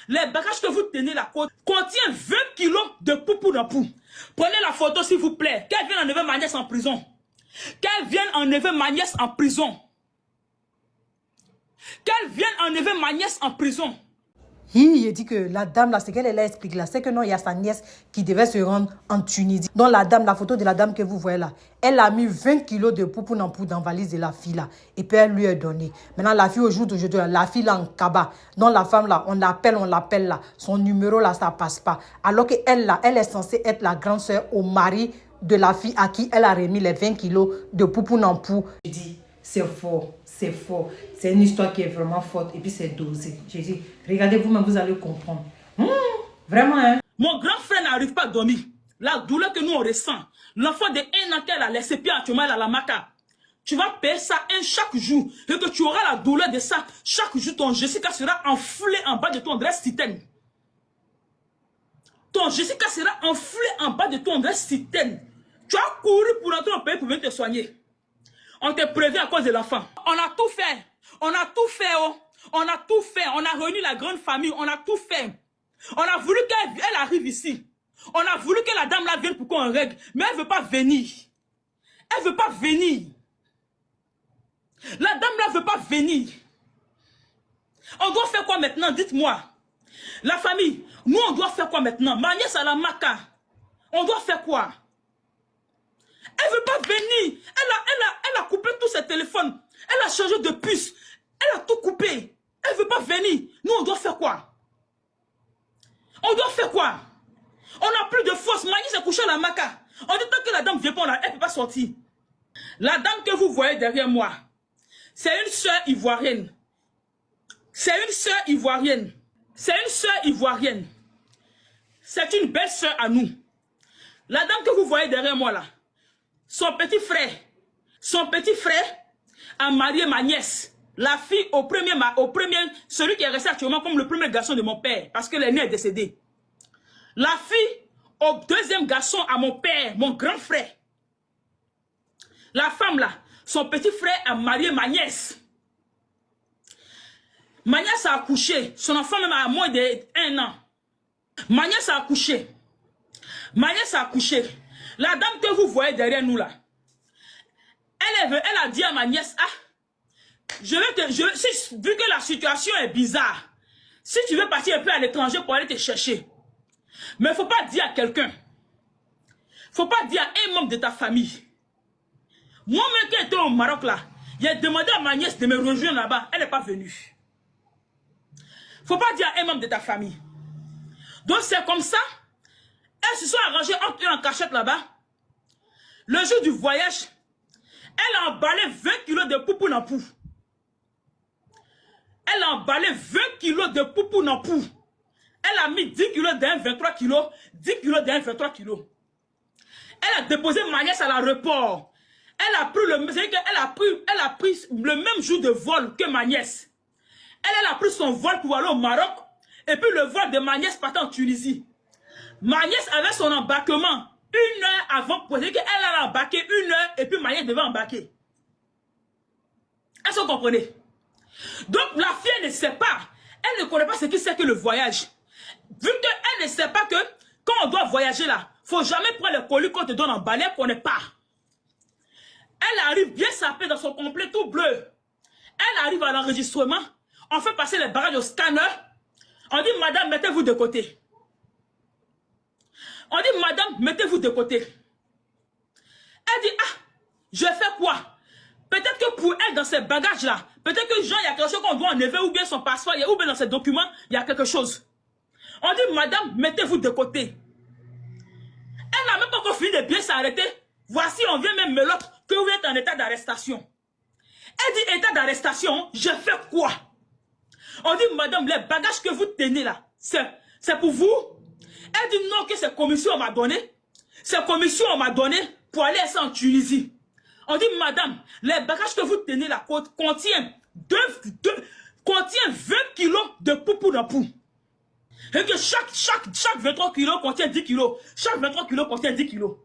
les bagages que vous tenez là contiennent 20 kilos de poupou dans pou. Prenez la photo s'il vous plaît. Qu'elle vienne enlever ma nièce en prison. Qu'elle vienne enlever ma nièce en prison. Qu'elle vienne enlever ma nièce en prison. Il dit que la dame là, c'est qu'elle a expliqué là, c'est que non, il y a sa nièce qui devait se rendre en Tunisie. Donc la dame, la photo de la dame que vous voyez là, elle a mis 20 kilos de poupou dans la valise de la fille là. Et puis elle lui a donné. Maintenant la fille au jour d'aujourd'hui, la fille là en cabas. Donc la femme là, on l'appelle là. Son numéro là, ça passe pas. Alors qu'elle là, elle est censée être la grande sœur au mari de la fille à qui elle a remis les 20 kilos de poupou dans pou. Je dis, c'est faux. C'est faux. C'est une histoire qui est vraiment forte. Et puis c'est dosé. J'ai dit, regardez vous-même, vous allez comprendre. Vraiment, hein? Mon grand frère n'arrive pas à dormir. La douleur que nous on ressent. L'enfant de 1 an qu'elle a laissé pied actuellement à la maca. Tu vas payer ça chaque jour. Et que tu auras la douleur de ça. Chaque jour, ton Jessica sera enflé en bas de ton dress citerne. Ton Jessica sera enflé en bas de ton dress citerne. Tu as couru pour entrer au pays pour venir te soigner. On te prévient à cause de l'enfant. On a tout fait. On a tout fait. Oh. On a tout fait. On a réuni la grande famille. On a tout fait. On a voulu qu'elle arrive ici. On a voulu que la dame là vienne pour qu'on règle. Mais elle ne veut pas venir. Elle ne veut pas venir. La dame là ne veut pas venir. On doit faire quoi maintenant? Dites-moi. La famille, nous on doit faire quoi maintenant? Ma nièce à la maca. On doit faire quoi? Elle ne veut pas venir. Elle a coupé tous ses téléphones. Elle a changé de puce. Elle a tout coupé. Elle ne veut pas venir. Nous, on doit faire quoi? On doit faire quoi? On n'a plus de force. Mani s'est couché à la maca. On dit tant que la dame ne vient pas, elle ne peut pas sortir. La dame que vous voyez derrière moi, c'est une sœur ivoirienne. C'est une sœur ivoirienne. C'est une sœur ivoirienne. C'est une belle sœur à nous. La dame que vous voyez derrière moi là, son petit frère a marié ma nièce. La fille au premier, celui qui est resté actuellement comme le premier garçon de mon père, parce que l'aîné est décédé. La fille au deuxième garçon à mon père, mon grand frère. La femme là, son petit frère a marié ma nièce. Ma nièce a accouché, son enfant même a moins de 1 an. Ma nièce a accouché. Ma nièce a accouché. La dame que vous voyez derrière nous là, elle a dit à ma nièce, ah, vu que la situation est bizarre, si tu veux partir un peu à l'étranger pour aller te chercher, mais il ne faut pas dire à quelqu'un, il ne faut pas dire à un membre de ta famille. Moi-même qui étais au Maroc là, j'ai demandé à ma nièce de me rejoindre là-bas, elle n'est pas venue. Il ne faut pas dire à un membre de ta famille. Donc c'est comme ça, elles se sont arrangées entre eux en cachette là-bas. Le jour du voyage, elle a emballé 20 kilos de poupou dans pou. Elle a emballé 20 kilos de poupou dans pou. Elle a mis 10 kilos d'un 23 kilos, 10 kilos d'un 23 kilos. Elle a déposé ma nièce à l'aéroport. Elle a pris le même jour de vol que ma nièce. Elle a pris son vol pour aller au Maroc. Et puis le vol de ma nièce partait en Tunisie. Ma nièce avait son embarquement 1 heure avant pour dire qu'elle allait embarquer 1 heure et puis ma nièce devait embarquer. Est-ce que vous comprenez? Donc la fille ne sait pas. Elle ne connaît pas ce que c'est que le voyage. Vu qu'elle ne sait pas que quand on doit voyager là, il ne faut jamais prendre le colis qu'on te donne en balai qu'on ne connaît pas. Elle arrive bien sapée dans son complet tout bleu. Elle arrive à l'enregistrement. On fait passer les barrages au scanner. On dit, madame, mettez-vous de côté. On dit, madame, mettez-vous de côté. Elle dit, ah, je fais quoi? Peut-être que pour elle, dans ses bagages-là, peut-être que Jean, il y a quelque chose qu'on doit enlever, ou bien son passeport, ou bien dans ses documents, il y a quelque chose. On dit, madame, mettez-vous de côté. Elle n'a même pas encore fini de bien s'arrêter. Voici, on vient même me l'autre, que vous êtes en état d'arrestation. Elle dit, état d'arrestation, je fais quoi? On dit, madame, les bagages que vous tenez là, c'est pour vous? Elle dit, non, que c'est commission on m'a donné. C'est commission on m'a donné pour aller en Tunisie. On dit, madame, les bagages que vous tenez là contiennent 20 kilos de poupou dans pou. Et que chaque 23 kilos contient 10 kilos. Chaque 23 kilos contient 10 kilos.